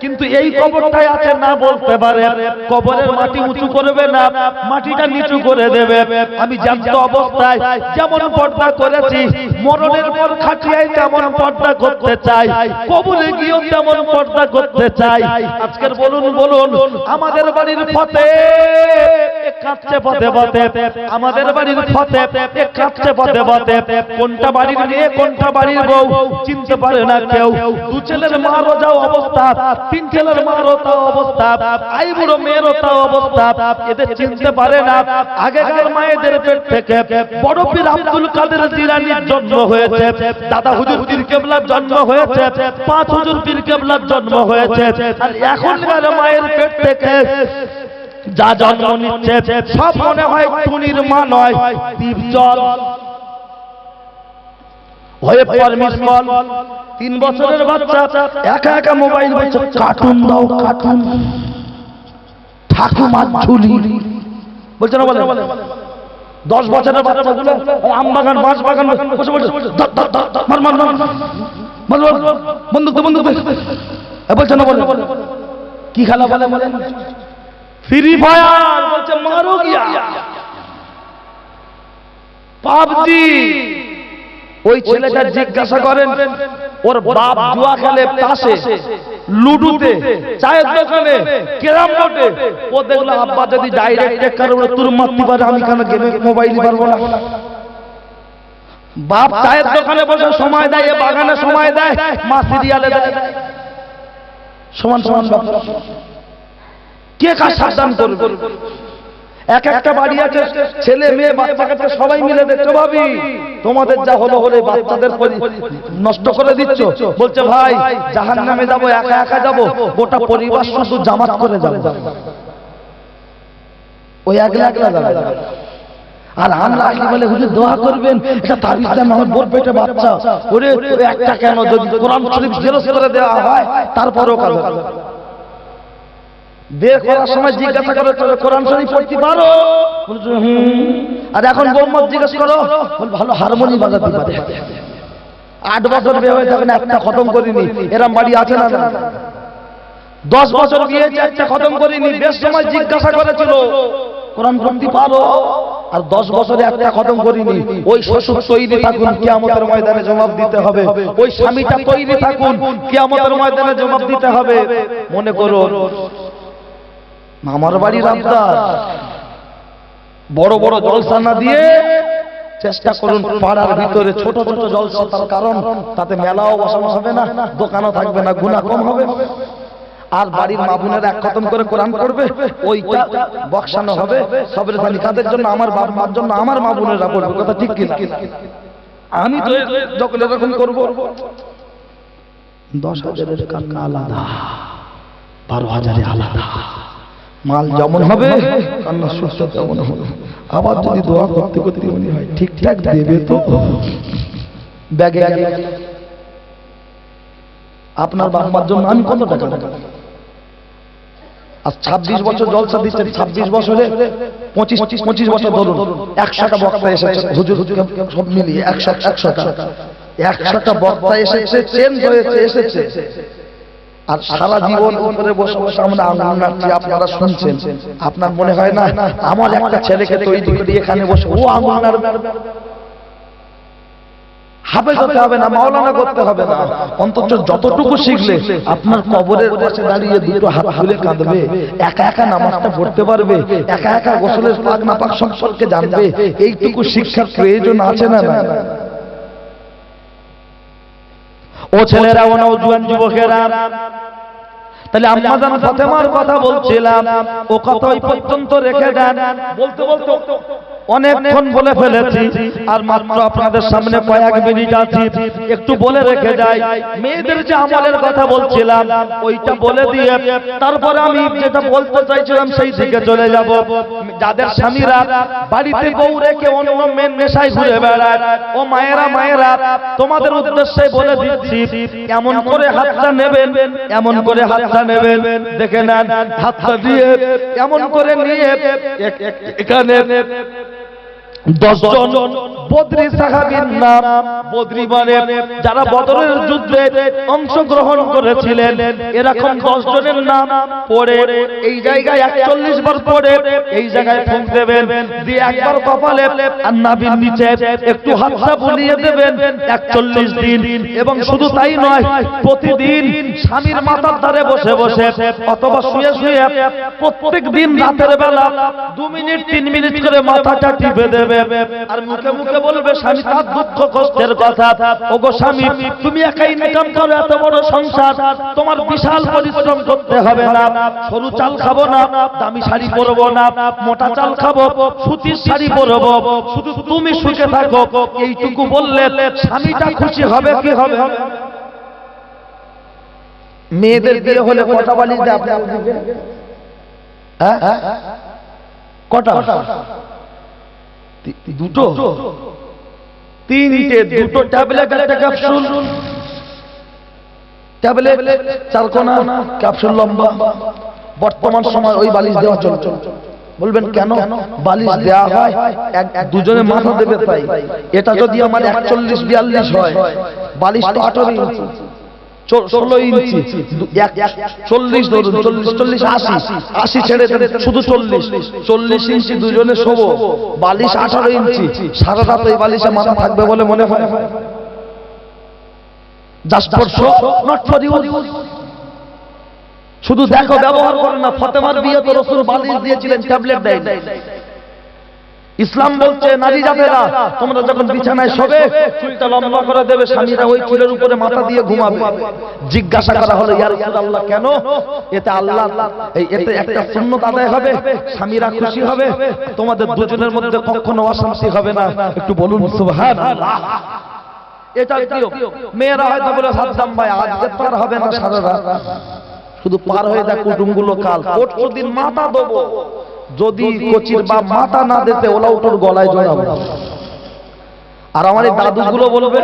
কিন্তু এই কবরটায় আছে না বলতে পারে। কবরের মাটি উঁচু করবে না, মাটিটা নিচু করে দেবে। আমি জানতো অবস্থায় যেমন পর্দা করেছি, মরণের পর খাটিয়ায় তেমন পর্দা করতে চাই, কবরে গিয়েও তেমন পর্দা করতে চাই। আজকের বলুন আমাদের বাড়ির ফতে কাঁদছে পথে পথে, আমাদের বাড়ির ফতে কাঁদছে পথে পথে, কোনটা বাড়ির মেয়ে কোনটা বাড়ির বউ চিনতে পারে না কেউ। দু ছেলের মারও যাও অবস্থা, তিন ছেলের মারও তাও অবস্থা, আই বুড়ো মেয়েরও তাও অবস্থা, এদের চিনতে পারে না। আগেকার মায়েদের পেট থেকে বড় পীর আব্দুল কাদের জিলানীর জন্ম হয়েছে, দাদা হুজুর পীর কেবলার জন্ম হয়েছে, পাঁচ হুজুর পীর কেবলার জন্ম হয়েছে। আর এখনকার মায়ের পেট থেকে যা জন্ম নিচ্ছে সব মনে হয় টুনির মা নয়, দীপজল হয়ে পারমিশ কল। 3 বছরের বাচ্চা একা একা মোবাইল বলছে, কার্টুন দাও কার্টুন, ঠাকুমার ঝুলি বলছে না, বলে 10 বছরের বাচ্চাগুলো আম বাগান বাঁশ বাগান বসে বলছে মার মার মার মার, বন্দুক তো বন্দুক বলছে না, বলে কি খেলা বলে ফ্রি ফায়ার বলছে, মারো গিয়া পাবজি। ওই ছেলেটা জিজ্ঞাসা করেন, ওর বাপ জুয়া খেলে, তাসে, লুডুতে, চায়ের দোকানে, ক্যারাম বোর্ডে। ও দেখলো আব্বা যদি ডাইরেক্ট কারণে তোর মারতে পারে, আমি কেন গেমে মোবাইলই পারবো না। বাপ চায়ের দোকানে বসে সময় দেয়, বাগানে সময় দেয়, মা সিরিয়ালে দেয়, সমান সমান। কে কার সাবধান করবে? এক একটা বাড়ি আছে, ছেলে মেয়ে বাচ্চা কাচ্চা সবাই মিলে দেখছো ভাবি তোমাদের যা হলো হলে বাচ্চাদের নষ্ট করে দিচ্ছ। বলছে ভাই জাহান্নামে যাবো, একা একা যাবো, গোটা পরিবার শুধু জামাত করে যাবে, ওই একলা একলা যাবে। আর আমরা কি বলে হুজুর দোয়া করবেন, এটা তাবিজ দেন, আমার বোর পেটে বাচ্চা, ওরে একটা কেন, যদি কোরআন শরীফ জেরক্স করে দেওয়া হয় তারপরও কাজ হবে। বের করার সময় জিজ্ঞাসা করে কোরআন শরীফ পড়তে পারো? আর এখন মোহাম্মদ জিজ্ঞেস করো, ভালো হারমোনি বাজাতে পারে। 8 বছর বিয়ে হয়ে যাবে না, একটা খতম করিনি, এরম বাড়ি আছে না? 10 বছর বিয়ে হয়েছে, একটা খতম করিনি। বেশ সময় জিজ্ঞাসা করেছিল কোরআন পড়তে পারো, আর 10 বছরে একটা খতম করিনি। ওই শ্বশুর তৈরি থাকুন, কিয়ামতের ময়দানে জবাব দিতে হবে। ওই স্বামীটা তৈরি থাকুন, কিয়ামতের ময়দানে জবাব দিতে হবে। মনে করো আমার বাড়ির আবদার, বড় বড় জলসা না দিয়ে চেষ্টা করুন পাড়ার ভিতরে ছোট ছোট জলসা, তার কারণ তাতে মেলাও বসানো হবে না, দোকানও থাকবে না, গুনাহ কম হবে। আর বাড়ির মা বোনেরা এক খতম করে কোরআন পড়বে, ওইটা বক্সানো হবে সবের জানি, তাদের জন্য, আমার বাপ মার জন্য আমার মা বোনেরা পড়বে। কথা ঠিক কিনা? আমি তো যখন এরকম করবো 10,000-এর কান্না আলাদা, 12,000-এ আলাদা। মাল যেমন হবে কান্না সুস্থ তেমন হবে। আবার যদি দোয়া করতে করতে মনে হয় ঠিকঠাক দেবে তো ব্যাগে আপনার বাপ মার জন্য আমি কত টাকা দেব? আর 26 বছর জলসা দিচ্ছেন, 26 বছরে 25 বছর ধরুন 100টা বক্তা এসেছে হুজুর, সব মিলিয়ে 100টা বক্তা এসেছে, চেঞ্জ হয়েছে, এসেছে। আর সারা জীবন উপরে বসে বসে আমরা আঙ্গুল নাড়ছি, আপনারা শুনছেন। আপনার মনে হয় না আমার একটা ছেলেকে তৈরি করে এখানে বসে ও আঙ্গুল নাড়বে? হাফেজ হতে হবে না, মাওলানা করতে হবে না, অন্তত যতটুকু শিখলে আপনার কবরের পাশে দাঁড়িয়ে দুটো হাত তুলে কাঁদবে, একা একা নামাজটা পড়তে পারবে, একা একা গোসলের পাক না পাক সম্পর্কে জানবে। এইটুকু শিক্ষার প্রয়োজন আছে না? ও ছেলেরা, ও নওজোয়ান যুবকেরা, তাহলে আম্মাজান ফাতেমার কথা বলছিলাম, ও কথা ওই পর্যন্ত রেখে দেন। বলতে বলতে অনেকক্ষণ বলে ফেলেছি, আর মাত্র আপনাদের সামনে কয়েক মিনিট আছে, একটু বলে রেখে যাই। মেয়েদের যে আমলের কথা বলছিলাম ওইটা বলে দিয়ে তারপরে আমি যেটা বলতে চাইছিলাম সেই দিকে চলে যাব। যাদের স্বামীরা বাড়িতে বউ রেখে অন্য মেয়ের নেশায় ঘুরে বেড়ায়, ও মায়েরা তোমাদের উদ্দেশ্যে বলে দিচ্ছি, এমন করে হাতটা নেবেন, এমন করে হাতটা নেবেন, দেখে নেন হাতটা দিয়ে এমন করে নিয়ে এখানে 10 জন বদরি সাহাবীর নাম, বদরি মানে যারা বদরের যুদ্ধে অংশগ্রহণ করেছিলেন, এরকম 10 জনের নাম পড়ে এই জায়গায় 41 বার পড়ে এই জায়গায় ফুঁক দেবেন, দিয়ে একবার কপালে আর নাভির নিচে একটু হাতটা বুলিয়ে দেবেন 41 দিন। এবং শুধু তাই নয়, প্রতিদিন স্বামীর মাথার ধারে বসে বসে অথবা শুয়ে শুয়ে প্রত্যেক দিন রাতের বেলা 2 মিনিট 3 মিনিট করে মাথাটা টিপে দেবে, আর মুখে মুখে বলবে স্বামী তার দুঃখ কষ্টের কথা। ওগো স্বামী, তুমি একাই ইনকাম করো এত বড় সংসার, তোমার বিশাল পরিশ্রম করতে হবে না, সরু চাল খাবো না, দামি শাড়ি পরবো না, মোটা চাল খাবো, সুতির শাড়ি পরবো, শুধু তুমি সুখে থাকো, এইটুকু বললে স্বামীটা খুশি হবে কি হবে? মেয়েদের বিয়ে হলে কটা বালিশ দেয় আপনি দিবেন? হ্যাঁ, কটা? 2টো, 3টে, 2টো ট্যাবলেট, একটা ক্যাপসুল, ট্যাবলেট 4 কোনা, ক্যাপসুল লম্বা। বর্তমান সময় ওই বালিশ দেওয়া চলছে। বলবেন কেন? বালিশ দেওয়া হয় দুজনে মাথা দেবে তাই। এটা যদি আমার 41-42 হয়, বালিশ তো 18 ইঞ্চি, 16 ইঞ্চি, 40 ধরুন, 40, 80 ছেড়ে শুধু 40 ইঞ্চি দুজনে শোবো, বালিশ 18 ইঞ্চি, সারা রাত ওই বালিশে মাথা থাকবে বলে মনে হয়? Just for show, not for use. শুধু দেখো, ব্যবহার করো না। ফাতেমার বিয়ে তো রাসূল বালিশ দিয়েছিলেন, ট্যাবলেট দেয়। ইসলাম বলছে নারী যাবে না, তোমরা যখন বিছানায় শোবে চুলটা লম্বা করে দেবে, স্বামীরা ওই চুলের উপরে মাথা দিয়ে ঘুমাবে। জিজ্ঞাসা করা হলো ইয়া রাসূলুল্লাহ কেন? এতে আল্লাহ এতে একটা সুন্নাত আদায় হবে, স্বামীরা খুশি হবে, তোমাদের দুজনের মধ্যে কখনো অশান্তি হবে না। একটু বলুন সুবহানাল্লাহ। এটা প্রিয় মেয়েরা হয়তো বলে সাদ্দাম ভাই আজকে তো আর হবে না, সারা রাত শুধু পার হয়ে যায় কুটুমগুলো, কাল পরশু দিন মাথা দেবো, যদি কচির বা মাথা না দিতে ওলা উঠোর গলায় জড়াবো। আর আমার এই দাদুগুলো বলবে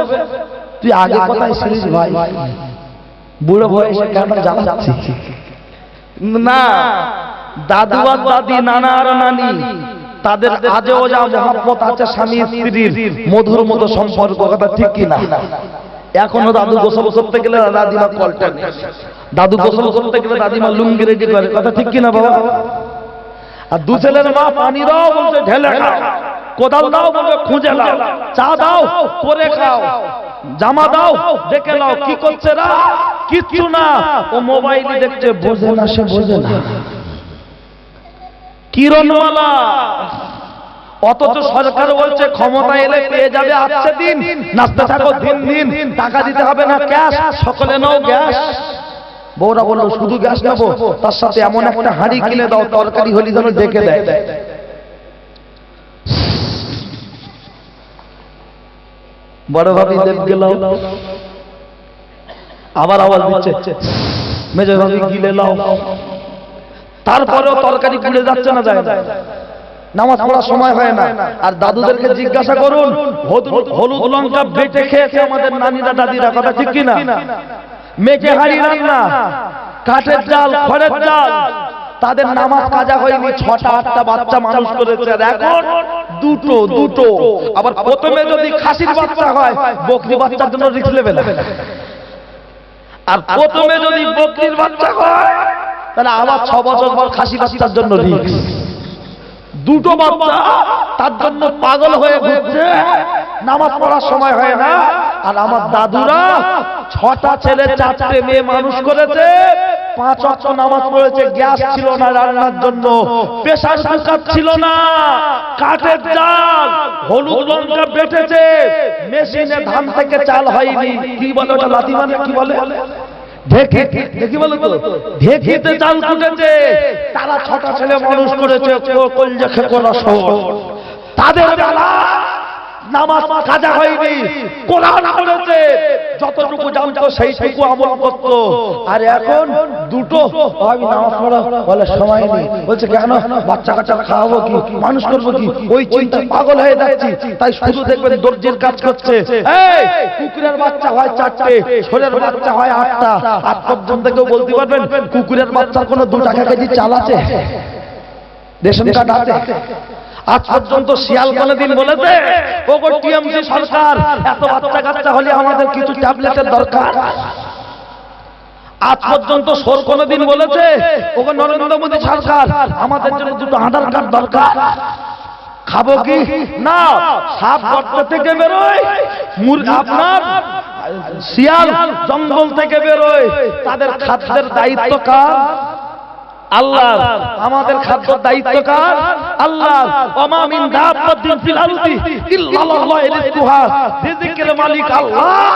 তুই আগে কোথায় ছিলিস ভাই, বুড়ো বয়সে কেন জানাচ্ছিস? না, দাদু আর দাদি, নানা আর নানি, তাদের আজও যা মহব্বত আছে স্বামী স্ত্রীর মধুর মতো সম্পর্ক, কথা ঠিক কিনা? এখনো দাদু গোসল করতে গেলে দাদিমা কলটা নেই, দাদু গোসল করতে গেলে দাদিমা লুঙ্গি রেডি করে, কথা ঠিক কিনা বাবা? আর দু ছেলের মা পানি দাও বলছে ঢেলে খাও, কোদাল দাও বলবে খুঁজে নাও, চা দাও করে খাও, জামা দাও দেখে নাও। কি করছে না? কিচ্ছু না, ও মোবাইলে দেখছে, বোঝে না, সে বোঝে না। কিরণওয়ালা, অথচ সরকার বলছে ক্ষমতা এলে পেয়ে যাবে আজকে দিন, নাচতে থাকো দিন দিন, টাকা দিতে হবে না, ক্যাশ, সকলে নাও গ্যাস। বউরা বললো শুধু গ্যাস নেবো, তার সাথে এমন একটা হাঁড়ি কিনে দাও তরকারি হলি যেন দেখে দেয়। বড় ভাবি দেব গেল, আবার আওয়াজ দিচ্ছে মেজো ভাবি গিলে লাও, তারপরেও তরকারি পুড়ে যাচ্ছে না, যায় নামাজ পড়ার সময় হয় না। আর দাদুদেরকে জিজ্ঞাসা করুন, হলুদ লঙ্কা বেটে খেয়েছে আমাদের নানিরা দাদিরা, কথা ঠিক কিনা? মেঘে হাড়ি রান্না, কাঠের জাল, খড়ের জাল, তাদের নামাজ কাজা হয়নি, 6টা-8টা বাচ্চা মানুষ করেছে, আর এখন দুটো। আবার প্রথমে যদি খাসির বাচ্চা হয়, বকরি বাচ্চার জন্য রিস্ক নেবে না, আর প্রথমে যদি বকরির বাচ্চা হয় তাহলে আবার 6 বছর পর খাসি বাচ্চার জন্য রিস্ক। দুটো বাচ্চা, তার জন্য পাগল হয়ে ঘুরছে, নামাজ পড়ার সময় হয় না। আর আমার দাদুরা 6টা ছেলে 4টে মেয়ে মানুষ করেছে, 5 ওয়াক্ত নামাজ পড়েছে, গ্যাস ছিল না রান্নার জন্য, প্রেসার কুকার ছিল না, কাঠের জাল, হলুদ লঙ্কা বেটেছে, মেশিনে ধান থেকে চাল হয়নি, কি বলে ওটা, লাথি মানে কি বলে, ঢেকি বলে তো, ঢেকিতে চাল কুটেছে, তারা 6টা ছেলে মানুষ করেছে, কলজা খেকোলা শহর। তাদের বেলা নামাজ কাজা হয়নি, কোরআন পড়েছে, যতটুকু জানতো সেইটুকু আমল করত। আর এখন দুটো, আমি নামাজ পড়া বলে সময় নেই, বলছে কেন, বাচ্চা কাচ্চা খাওয়াবো কি, মানুষ করবো কি, ওই চিন্তায় পাগল হয়ে যাচ্ছি। তাই শুধু দেখবেন দর্জির কাজ করছে, এই কুকুরের বাচ্চা হয় 4টে, ছোটের বাচ্চা হয় 8টা। আজ পর্যন্ত কেউ বলতে পারবেন কুকুরের বাচ্চার কোনো 2 টাকা কেজি চাল আছে, রেশন কার্ড আছে? আজ পর্যন্ত শিয়াল কোনদিন বলেছে ওগো টিএমসি সরকার এত বাচ্চা কাচ্চা হলে আমাদের কিছু ট্যাবলেটের দরকার? আজ পর্যন্ত সোর কোনদিন বলেছে ওগো নরেন্দ্র মোদী সরকার আমাদের জন্য 2টো আধার কার্ড দরকার? খাবো কি না, সাপ গর্ত থেকে বেরোয়, আপনার শিয়াল জঙ্গল থেকে বেরোয়, তাদের খাদ্যের দায়িত্ব কার? আল্লাহ। আমাদের খাদ্যের দায়িত্ব কার? আল্লাহ। ওমা মিন দাব্বাতিন ফিল আরদি ইল্লাল্লাহু রিজকুহা, রিজিকের মালিক আল্লাহ।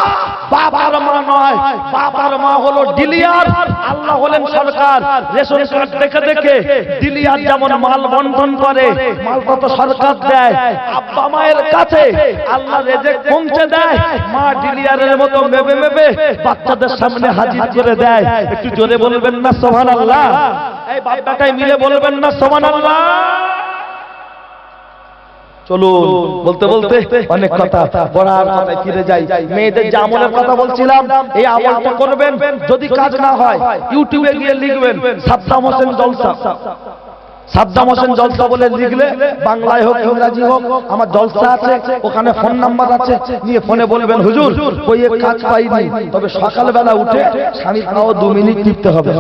বাবার মা নয়, বাবার মা হলো ডিলিয়ার, আল্লাহ হলেন সরকার। রেশন কার্ড দেখে দেখে ডিলিয়ার যেমন মাল বন্টন করে, মালটা তো সরকার দেয়, আব্বা মায়ের কাছে আল্লাহ রিজিক পৌঁছে দেয়, মা ডিলিয়ারের মতো মেবে মেবে বাচ্চাদের সামনে হাজির করে দেয়। একটু জোরে বলবেন না সুবহানাল্লাহ? এই বাচ্চাটাই মিলে বলবেন না সুবহানাল্লাহ? চলুন বলতে বলতে অনেক কথা, বড়ার কথায় ফিরে যাই। মেয়েদের যে আমলের কথা বলছিলাম, এই আমলটা করবেন। যদি কাজ না হয় ইউটিউবে গিয়ে লিখবেন সাদ্দাম হোসেন জলসা, সাদ্দাম হোসেন জলসা বলে লিখলে বাংলায় হোক ইংরেজি হোক আমার জলসা আছে, ওখানে ফোন নাম্বার আছে, নিয়ে ফোনে বলবেন হুজুর ওই কাজ পাইনি, তবে সকালবেলা উঠে স্বামীর পাও 2 মিনিট টিপতে হবে।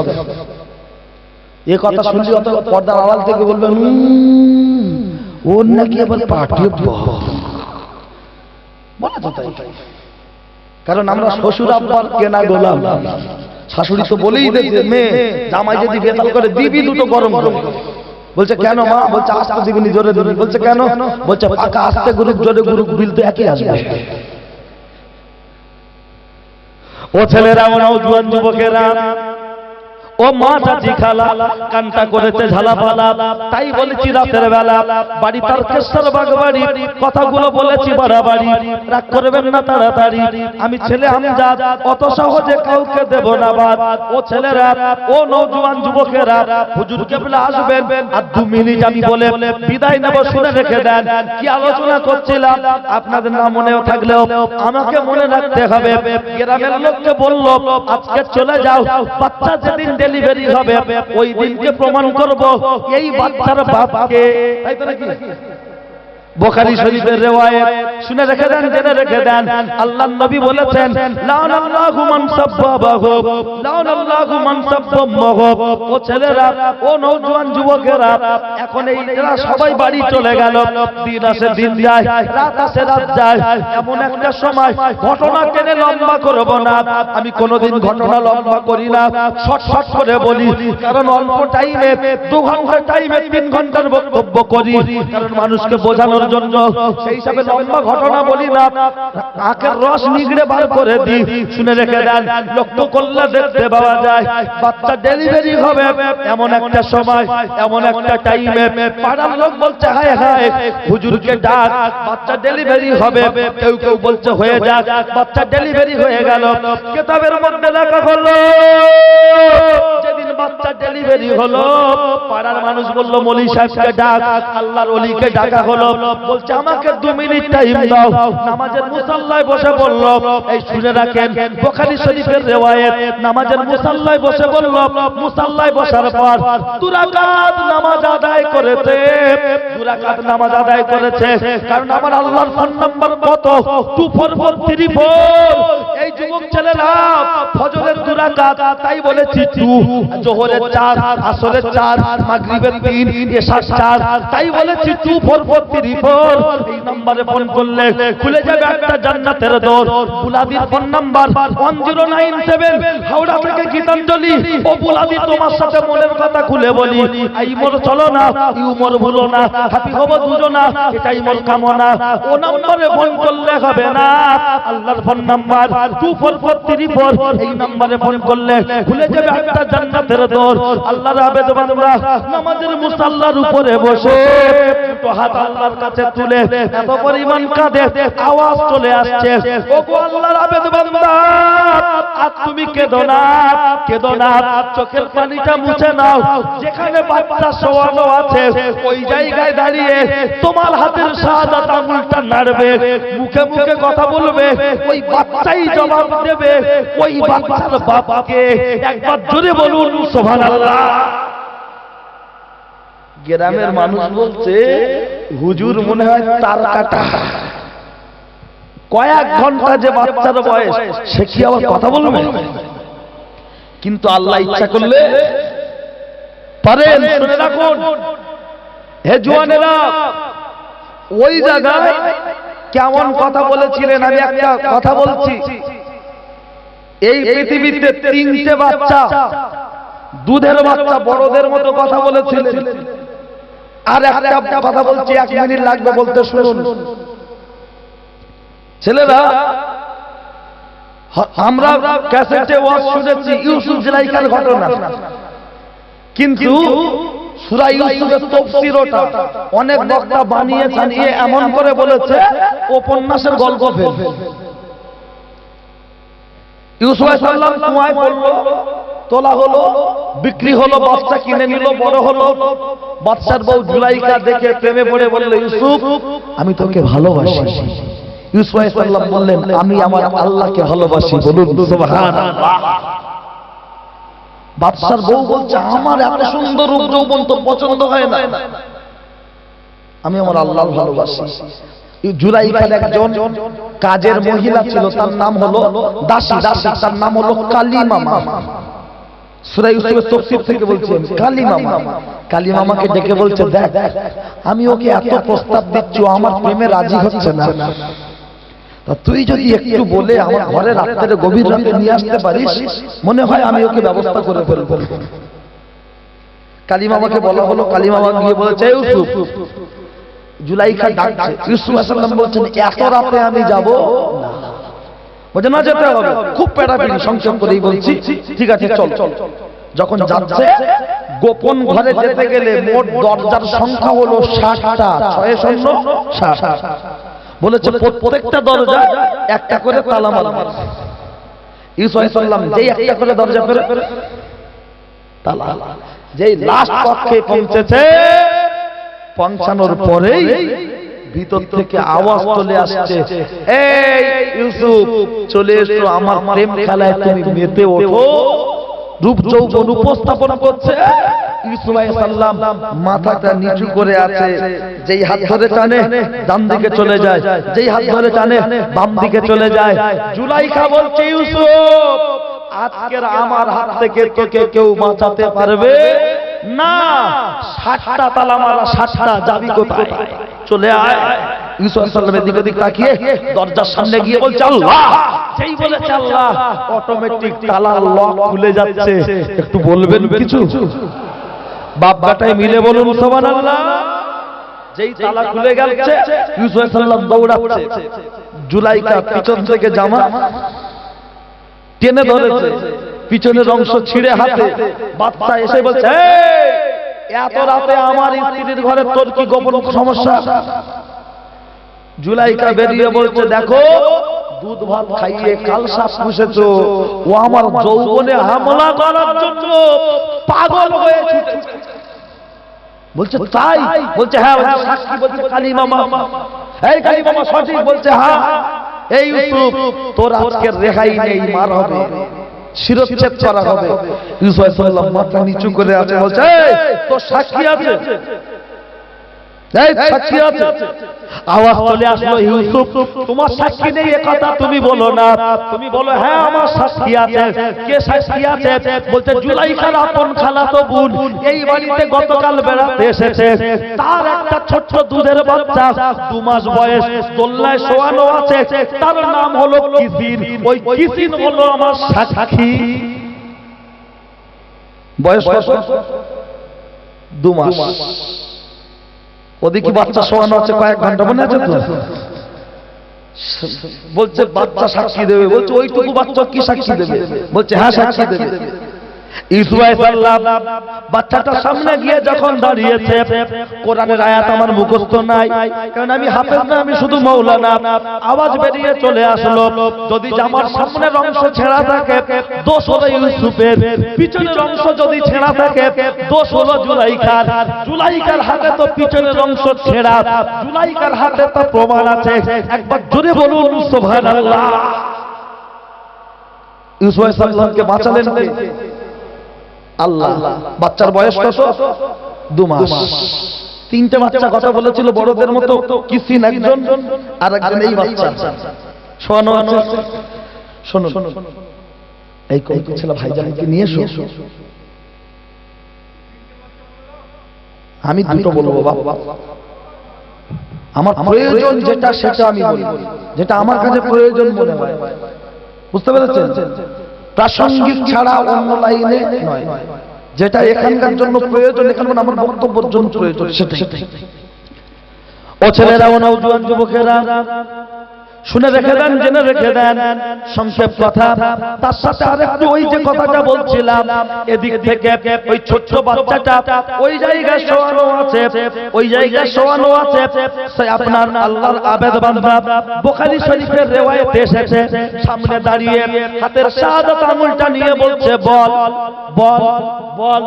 এ কথা শুনলে অত পর্দার আড়াল থেকে বলবেন ওর নাকি আবার পাঠিয়ে বলে তো তাই। কারণ আমরা শ্বশুর আব্বার কেনা গোলাম, শাশুড়ি তো বলেই দিয়েছে মেয়ে জামাই যদি বেতাল করে দিবি 2টো গরম করে। বলছে কেন মা? বলছে আস্তে দিবনি জোরে দিবনি। বলছে কেন? বলছে পাকা আস্তে গুরুক জোরে গুরুক বিল তো একই আসবে। ও ছেলেরা, ও নওজোয়ান যুবকেরা, ও মা চাচি খালা, কানটা করেছে ঝালাপালা। তাই বলেছি রাতের বেলা বাড়ি তারকেশ্বর বাগবাড়ি কথাগুলো বলেছি বাড়াবাড়ি, রাগ করবেন না তাড়াতাড়ি। আমি ছেলে আমজাদ, অত সহজে কাউকে দেব না বাদ। ও ছেলেরা, ও নওজোয়ান যুবকেরা, হুজুর কেবলা আসবেন আর 2 মিনিট আমি বলে বিদায় নেব, শুনে রেখে দেন। কি আলোচনা করছিলাম আপনাদের না মনেও থাকলেও আমাকে মনে রাখতে হবে। গ্রামের লোককে বলল আজকে চলে যাও, বাচ্চা যেদিন ডেলিভারি হবে ওই দিনকে প্রমাণ করব এই বাচ্চার বাপকে। তাই তো নাকি? বুখারী শরীফের রিওয়ায়াত, শুনে রেখে দেন, জেনে রেখে দেন। আল্লাহর নবী বলেছেন লানাল্লাহু মান সাব্বাহু, লানাল্লাহু মান সাব্বাহু। ও ছেলেরা, ও নওজোয়ান যুবকেরা, এখন এই এরা সবাই বাড়ি চলে গেল। দিন আসে দিন যায়, রাত আসে রাত যায়। এমন একটা সময় ঘটনা টেনে লম্বা করব না, আমি কোনোদিন ঘটনা লম্বা করি না, শর্ট করে বলি। কারণ অল্প টাইমে 2 ঘন্টা টাইমে 3 ঘন্টার বক্তব্য করি, কারণ মানুষকে বোঝানোর জন্য। সেই হিসাবে লম্বা ঘটনা বলি না, আখের রস নিগড়ে বার করে দিই। শুনে রেখে দেন, লক্ষ্য করলে দেখতে পাওয়া যায় বাচ্চা ডেলিভারি হবে এমন একটা সময়, এমন একটা টাইমে পাড়ার লোক বলছে হায় হায় হুজুরকে ডাক, বাচ্চা ডেলিভারি হবে। কেউ কেউ বলছে হয়ে যাক, বাচ্চা ডেলিভারি হয়ে গেল। কিতাবের মধ্যে লেখা হলো যেদিন বাচ্চা ডেলিভারি হলো পাড়ার মানুষ বলল মৌলী সাহেবকে ডাক, আল্লাহর ওলিকে ডাকা হলো। বলছে আমাকে 2 মিনিট টাইম দাও। নামাজের মুসাল্লায় বসে বলল, এই শুনে রাখেন বুখারী শরীফের রিওয়ায়াত, নামাজের মুসাল্লায় বসে বলল, মুসাল্লায় বসার পর 2 রাকাত নামাজ আদায় করেছে, 2 রাকাত নামাজ আদায় করেছে। কারণ আমার আল্লাহর ফোন নাম্বার কত? 24434। এই যুবক ছেলেরা ফজরের 2 রাকাত, তাই বলেছি 2, জোহরের 4, আসরের 4, মাগরিবের 3, এশার 4, তাই বলেছি 24434। এই নম্বরে ফোন করলে খুলে যাবে একটা জান্নাতের দর। বুলাদির ফোন নাম্বার 1097, হাওড়া থেকে গীতাঞ্জলি। ও বুলাদি, তোমার সাথে মনের কথা খুলে বলি, এই মোর চলো না, ইউ মোর ভুলো না, হ্যাপি হবো দুজনা, এটাই মোর কামনা। ও নম্বরে ফোন করলে হবে না, আল্লাহর ফোন নাম্বার 24434। এই নম্বরে ফোন করলে খুলে যাবে একটা জান্নাতের দর। আল্লাহর আবেদ বান্দা নামাজের মুসাল্লার উপরে বসে দুটো হাত আল্লাহর কাছে তুলে এত পরিমাণ কাঁদে, আওয়াজ চলে আসছে, ওগো আল্লাহর আবেদ বান্দা, আর তুমি কেঁদো না, কেঁদো না, চোখের পানিটা মুছে নাও। যেখানে বাচ্চা শোয়ানো আছে ওই জায়গায় দাঁড়িয়ে তোমার হাতের শাহাদাত আঙুলটা নাড়বে, মুখে মুখে কথা বলবে, ওই বাচ্চাই জবাব দেবে ওই বাচ্চার বাবাকে। একবার জোরে বলুন সুবহানাল্লাহ। গ্রামের মানুষ বলছে হুজুর মনে হয় তার কাটা, কয়েক ঘন্টা যে বাচ্চার বয়স, সে কি আবার কথা বলবে? কিন্তু আল্লাহ ইচ্ছা করলে পারেন। শুনে রাখুন হে জওয়ানেরা, ওই জায়গায় কেমন কথা বলেছিলেন আমি একটা কথা বলছি। এই পৃথিবীতে 3টে বাচ্চা, দুধের বাচ্চা, বড়দের মতো কথা বলেছিলেন। আর একটা কথা বলছি, 1 মিনিট লাগবে বলতে, শুনুন ছেলেরা। আমরা ক্যাসেটে ওয়াজ শুনেছি ইউসুফ জুলাইখার ঘটনা, কিন্তু সূরা ইউসুফের তাফসীর ওটা অনেক বক্তা বানিয়ে ছানিয়ে এমন করে বলেছে উপন্যাসের গল্প ফেল। ইউসুফ আলাইহিস সালাম কুয়ায় পড়লো, তোলা হলো, বিক্রি হলো, বাচ্চা কিনে নিল, বড় হলো। বাচ্চার বউ জুলাইখা দেখে প্রেমে পড়ে বলল, ইউসুফ আমি তোকে ভালোবাসি। ইউসুফ আলাইহিস সালাম বললেন, আমি আমার আল্লাহকে ভালোবাসি। বলুন সুবহানাল্লাহ। বাচ্চার বউ বলছে, আমার এত সুন্দর রূপ যৌবন তো পছন্দ হয় না, আমি আমার আল্লাহর ভালোবাসি। জুলাইখার একজন কাজের মহিলা ছিল, তার নাম হলো দাসী, তার নাম হলো কালিমামা। সূরা ইউসুফের তাফসীর থেকে বলছেন কালিমামা। কালিমামাকে ডেকে বলছে, দেখ আমি ওকে এত প্রস্তাব দিচ্ছি, আমার প্রেমে রাজি হচ্ছে না, তা তুই যদি একটু বলে আমার ঘরে রাত্রে গভীর রাতে নিয়ে আসতে পারিস, মনে হয় আমি ওকে ব্যবস্থা করে ফেলবো। কালিমা আমাকে বলা হলো, কালিমা আমাকে গিয়ে বলেছে ইউসুফ, জুলাইখা ডাকছে। ইউসুফ আলাইহিস সালাম বলছেন এত রাতে আমি যাব না, বলে না যেতে হবে। খুব প্যারাপিড়ি, সংক্ষেপ করেই বলছি, ঠিক আছে চল। যখন যাচ্ছে গোপন ঘরে যেতে গেলে মোট দরজার সংখ্যা হলো 60টা, 660। বলেছে প্রত্যেকটা দরজা একটা করে তালা মারবে। ইউসুফ আলাইহিস সালাম যেই একটা করে দরজা পেরে তালা, যেই লাস্ট কক্ষে পৌঁছেছে, পৌঁছানোর পরেই ভিতর থেকে আওয়াজ চলে আসছে, এই ইউসুফ চলে এসো, আমার প্রেম খেলায় তুমি মেতে ওঠো। রূপ যৌবন উপস্থাপন করছে। ইউসুফ আলাইহিস সালাম মাথাটা নিচু করে আছে, যেই হাত ধরে টানে ডান দিকে চলে যায়, যেই হাত ধরে টানে বাম দিকে চলে যায়। জুলাইখা বলছে ইউসুফ, আজকের আমার হাত থেকে তোকে কেউ বাঁচাতে পারবে না। 60টা তালা মারা, 60টা, যাবি কোথায়? চলে আয়। ইউসুফ আলাইহিস সালামের দিকে দিক তাকিয়ে দরজার সামনে গিয়ে বলছে আল্লাহ। যেই বলেছে আল্লাহ, অটোমেটিক তালার লক খুলে যাচ্ছে। একটু বলবেন কিছু? বাপ বেটায় মিলে বলুন সুবহানাল্লাহ। যেই তালা খুলে গেছে, ইউসুফ আলাইহিস সালাম দৌড়াচ্ছে। জুলাইখা পিছন থেকে জামা টেনে ধরেছে, পিছনের অংশ ছিঁড়ে হাতে। বাচ্চা এসে বলছে, এত রাতে আমার স্ত্রীর ঘরে তোর কি গোপন সমস্যা? জুলাইখা বেরিয়ে বলছে, দেখো দুধ ভাত খাইয়ে কালসাপ পুষেছো, ও আমার যৌবনে হামলা করার জন্য পাগল হয়েছে। বলছে তাই? বলছে হ্যাঁ। সাক্ষী বলছে কালিমা মামা। এই কালিমা মামা সঠিক বলছে হ্যাঁ। এই ইউসুফ, তোর আজকে রেহাই নেই, মার হবে, শিরচ্ছেদ করা হবে। ইউসুফ আলাইহিস সালাম মাথা নিচু করে আছে, বলছে তোর সাক্ষী আছে? এই সাক্ষী আছে? আওয়াজ চলে আসলো, ইউসুফ তোমার সাক্ষী নেই এ কথা তুমি বলো না, তুমি বলো হ্যাঁ আমার সাক্ষী আছে। কে সাক্ষী আছে? বলছে জুলাইখার আপন খালাতো বোন এই বাড়িতে গতকাল বেড়াতে এসেছে, তার একটা ছোট্ট দুধের বাচ্চা 2 মাস বয়স দোলনায় শোয়ানো আছে, তার নাম হলো কিসিন। ওই কিসিন হলো আমার সাক্ষী। বয়স কত? 2 মাস। ওদিকে বাচ্চা শোয়ানো আছে কয়েক ঘন্টা, মনে আছে তো? বলছে বাচ্চা সাক্ষী দেবে। বলছে ওইটুকু বাচ্চা কি সাক্ষী দেবে? বলছে হ্যাঁ সাক্ষী দেবে। ইউসুফ আলাইহিস সালাম বাচ্চাটার সামনে গিয়ে যখন দাঁড়িয়েছে, কোরআনের আয়াত আমার মুখস্থ নাই, কারণ আমি হাফেজ না, আমি শুধু মাওলানা। আওয়াজ বেরিয়ে চলে আসলো, যদি জামার সামনের অংশ ছেঁড়া থাকে দোষ হলো ইউসুফের, পিছনের অংশ যদি ছেঁড়া থাকে দোষ হলো জুলাইখার। জুলাইখার হাতে তো পিছনের অংশ ছেঁড়া, জুলাইখার হাতে তো প্রমাণ আছে। একবার জোরে বলুন সুবহানাল্লাহ। ইউসুফ আলাইহিস সালামকে বাঁচালেন কে? আল্লাহ। বাচ্চার বয়স কত? 2 মাস। 3টে বাচ্চা কথা বলেছিল বড়দের মতো, কিসিন একজন, আর একজন এই বাচ্চা শোয়ানো আছে। শুনুন, এই কোন ছেলে ভাইজানকে নিয়ে এসো। আমি দুটো বলবো বাবা, আমার প্রয়োজন যেটা সেটা আমি বলবো, যেটা আমার কাছে প্রয়োজন মনে হয়। বুঝতে পেরেছেন? প্রাসঙ্গিক ছাড়া অন্য লাইনে নয়, যেটা এখানকার জন্য প্রয়োজন, এখানে আমার বক্তব্যের জন্য প্রয়োজন সেটাই। ও ছেলেরা, ও নওজোয়ান যুবকেরা, শুনে রেখে দেন, জেনে রেখে দেন সংক্ষেপ কথা। তার সাথে আরেকটু ওই যে কথাটা বলছিলাম, এদিক থেকে ওই ছোট্ট বাচ্চাটা ওই জায়গায় শোয়ানো আছে, ওই জায়গায় শোয়ানো আছে। সে আপনার আল্লাহর আবেদ বান্দা, বুখারী শরীফের রিওয়ায়াতে এসেছে, সামনে দাঁড়িয়ে হাতের শাহাদাত আঙ্গুলটা নিয়ে বলছে বল বল বল।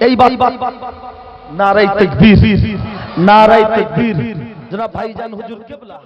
এই বাবা নারায়ে তাকবীর, নারায়ে তাকবীর। জনাব ভাইজান হুজুর কিবলা।